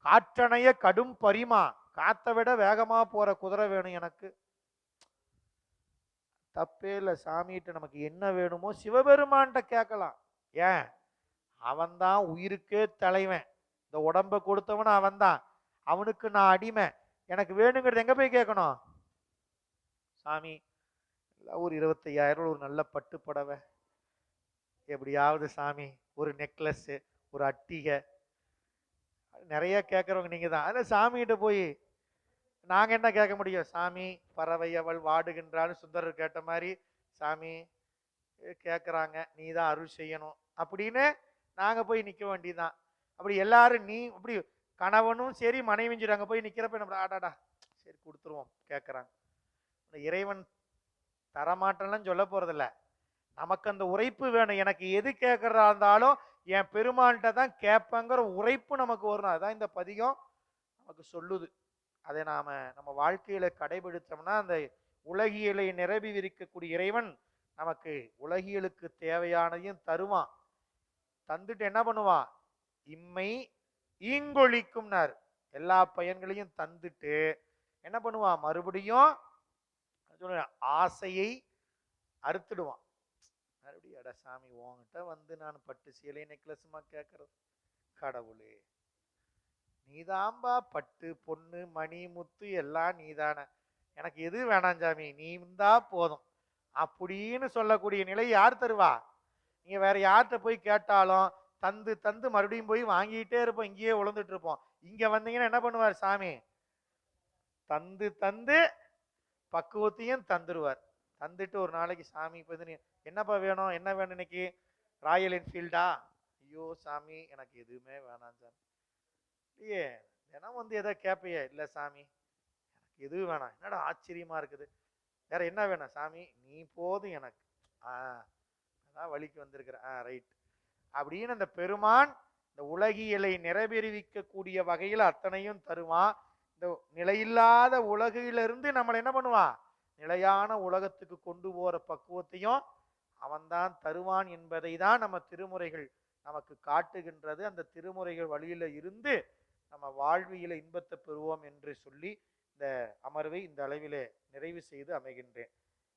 காற்றணைய கடும் பரிமா காத்த விட வேகமா போற குதிரை வேணும் எனக்கு. தப்பே இல்லை. சாமிகிட்ட நமக்கு என்ன வேணுமோ சிவபெருமான்கிட்ட கேட்கலாம். ஏன்? அவன்தான் உயிருக்கே தலைவன். இந்த உடம்பை கொடுத்தவன் அவன்தான். அவனுக்கு நான் அடிமை. எனக்கு வேணுங்கிறது எங்க போய் கேட்கணும்? சாமி ஒரு 25,000 ஒரு நல்ல பட்டு புடவை, எப்படியாவது சாமி ஒரு நெக்லஸ், ஒரு அட்டிகை, நிறைய கேட்கறவங்க நீங்க தான். அதில் சாமிகிட்ட போய் நாங்க என்ன கேட்க முடியும்? சாமி பறவை அவள் வாடுகின்றான்னு சுந்தரர் கேட்ட மாதிரி சாமி கேட்குறாங்க, நீ தான் அருள் செய்யணும் அப்படின்னு நாங்க போய் நிற்க வேண்டியதுதான். அப்படி எல்லாரும் நீ அப்படி கணவனும் சரி மனைவியும் அங்கே போய் நிற்கிறப்ப நம்ம ஆடாடா சரி கொடுத்துருவோம் கேட்குறாங்க. இறைவன் தரமாட்டேன்னு சொல்ல போறதில்ல. நமக்கு அந்த உரைப்பு வேணும். எனக்கு எது கேட்கறதா இருந்தாலும் என் பெருமான்கிட்ட தான் கேட்பேங்கிற உரைப்பு நமக்கு வரணும். அதான் இந்த பதிகம் நமக்கு சொல்லுது. அதை நம்ம வாழ்க்கையில கடைபிடித்தோம்னா அந்த உலகியலை நிரம்பி விரிக்கக்கூடிய இறைவன் நமக்கு உலகியலுக்கு தேவையானதையும் தருவான். தந்துட்டு என்ன பண்ணுவான்? இம்மை ஈங்கொழிக்கும்னார். எல்லா பயன்களையும் தந்துட்டு என்ன பண்ணுவான்? மறுபடியும் ஆசையை அறுத்துடுவான். மறுபடியும் அட சாமி உன்கிட்ட வந்து நான் பட்டு சேலை நெக்லஸுமா கேட்கறது, கடவுளே நீதாம்பா பட்டு பொண்ணு மணி முத்து எல்லாம் நீதான, எனக்கு எது வேணாம் சாமி நீ இருந்தா போதும் அப்படின்னு சொல்லக்கூடிய நிலை யார் தருவா? நீங்க வேற யார்கிட்ட போய் கேட்டாலும் தந்து தந்து மறுபடியும் போய் வாங்கிட்டே இருப்போம், இங்கேயே உழந்துட்டு இருப்போம். இங்க வந்தீங்கன்னா என்ன பண்ணுவார் சாமி? தந்து தந்து பக்குவத்தையும் தந்துருவார். தந்துட்டு ஒரு நாளைக்கு சாமி இப்போ என்னப்பா வேணும், என்ன வேணும் இன்னைக்கு? ராயல் என்ஃபீல்டா? ஐயோ சாமி எனக்கு எதுவுமே வேணாம் சாமி. இல்லையே தினம் வந்து எதை கேட்பையே? இல்லை சாமி எனக்கு எதுவும் வேணாம். என்னடா ஆச்சரியமா இருக்குது, வேற என்ன வேணும்? சாமி நீ போதும் எனக்கு. அதான் வழிக்கு வந்திருக்கிற. ரைட் அப்படின்னு அந்த பெருமான் இந்த உலகியலை நிறைவேறிவிக்கக்கூடிய வகையில் அத்தனையும் தருவான். இந்த நிலையில்லாத உலகிலிருந்து நம்மளை என்ன பண்ணுவான்? நிலையான உலகத்துக்கு கொண்டு போற பக்குவத்தையும் அவன்தான் தருவான் என்பதை தான் நம்ம திருமுறைகள் நமக்கு காட்டுகின்றது. அந்த திருமுறைகள் வழியில இருந்து நம்ம வாழ்வியல இன்பத்தை பெறுவோம் என்று சொல்லி இந்த அமர்வை இந்த அளவிலே நிறைவு செய்து அமைகின்றேன்.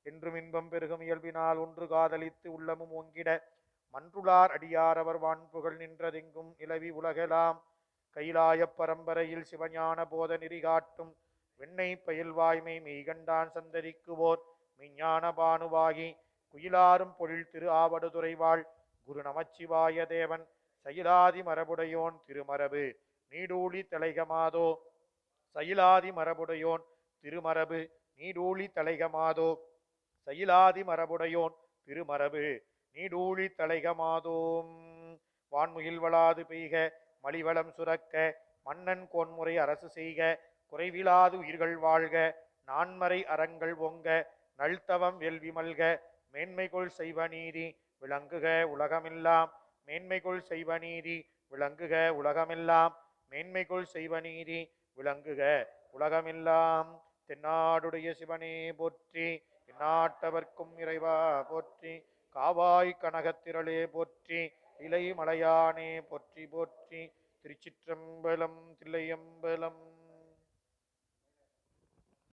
என்றும் இன்பம் பெருகும் இயல்பினால் ஒன்று காதலித்து உள்ளமும் ஓங்கிட மன்றுளார் அடியார் அவர் வான்புகள் நின்றதெங்கும் நிலவி உலகெலாம் கைலாய பரம்பரையில் சிவஞான போத நெறி காட்டும் வெண்ணை பயில்வாய்மை மெய்கண்டான் சந்தரிக்குவோர் மெய்ஞான பானுவாகி குயிலாரும் பொழில் திரு ஆவடுதுறைவாள் குரு நமச்சிவாய தேவன் சயிலாதி மரபுடையோன் திருமரபு நீடூழி தலைகமாதோ சயிலாதி மரபுடையோன் திருமரபு நீடூழி தலைகமாதோ சயிலாதி மரபுடையோன் திருமரபு நீடூழி தலைகமாதோம். வான்முகில் வளாது பெய்க மலிவளம் சுரக்க மன்னன் கோன்முறை அரசு செய்க குறைவிலாது உயிர்கள் வாழ்க நான்மறை அறங்கள் ஓங்க நல்தவம் வெல்வி மல்க மேன்மைகொள் செய்வ நீதி விளங்குக உலகமெல்லாம் மேன்மைகொள் செய்வ நீதி விளங்குக உலகமெல்லாம் மேன்மைகொள் செய்வ நீதி விளங்குக உலகமெல்லாம். தென்னாடுடைய சிவனே போற்றி, நாட்டவர்க்கும் இறைவா போற்றி. காவாய் கனகத்திரளே போற்றி. இலை மலையானே போற்றி போற்றி. திருச்சிற்றம்பலம் தில்லையம்பலம்.